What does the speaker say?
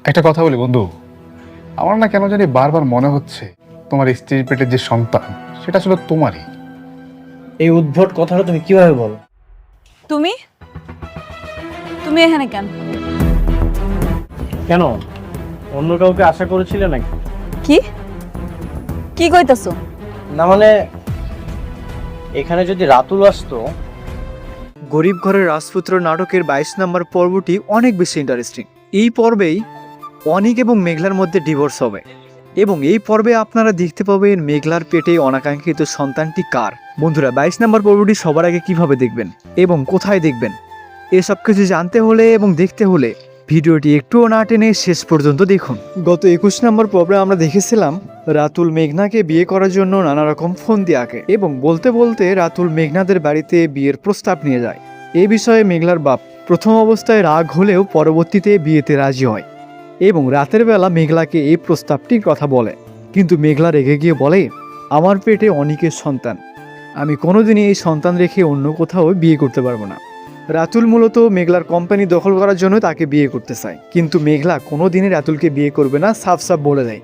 একটা কথা বলি বন্ধু, আমার না কেন জানি বারবার মনে হচ্ছে তোমার স্ত্রীর পেটের যে সন্তান সেটা আসলে তোমারই। এই উদ্ভট কথাটা তুমি কিভাবে বলো? তুমি তুমি এখানে কেন? কেন, অন্য কাউকে আশা করেছিলে নাকি? কি কি কইতাছো? না মানে, এখানে যদি রাতুল আসতো। গরিব ঘরের রাজপুত্র নাটকের 22 নম্বর পর্বটি অনেক বেশি ইন্টারেস্টিং। এই পর্বেই অনিক এবং মেঘলার মধ্যে ডিভোর্স হবে এবং এই পর্বে আপনারা দেখতে পাবেন মেঘলার পেটে অনাকাঙ্ক্ষিত সন্তানটি কার। বন্ধুরা, 22 নম্বর পর্বটি সবার আগে কিভাবে দেখবেন এবং কোথায় দেখবেন এসব কিছু জানতে হলে এবং দেখতে হলে ভিডিওটি একটুও না টেনে শেষ পর্যন্ত দেখুন। গত 21 নম্বর পর্বে আমরা দেখেছিলাম রাতুল মেঘনাকে বিয়ে করার জন্য নানা রকম ফোন দিয়ে আঁকে এবং বলতে বলতে রাতুল মেঘনাদের বাড়িতে বিয়ের প্রস্তাব নিয়ে যায়। এই বিষয়ে মেঘলার বাপ প্রথম অবস্থায় রাগ হলেও পরবর্তীতে বিয়েতে রাজি হয় এবং রাতের বেলা মেঘলাকে এই প্রস্তাবটির কথা বলে, কিন্তু মেঘলা রেগে গিয়ে বলে, আমার পেটে অনিকের সন্তান, আমি কোনোদিনই এই সন্তান রেখে অন্য কোথাও বিয়ে করতে পারবো না। রাতুল মূলত মেঘলার কোম্পানি দখল করার জন্য তাকে বিয়ে করতে চায়, কিন্তু মেঘলা কোনোদিনই রাতুলকে বিয়ে করবে না, সাফ সাফ বলে দেয়।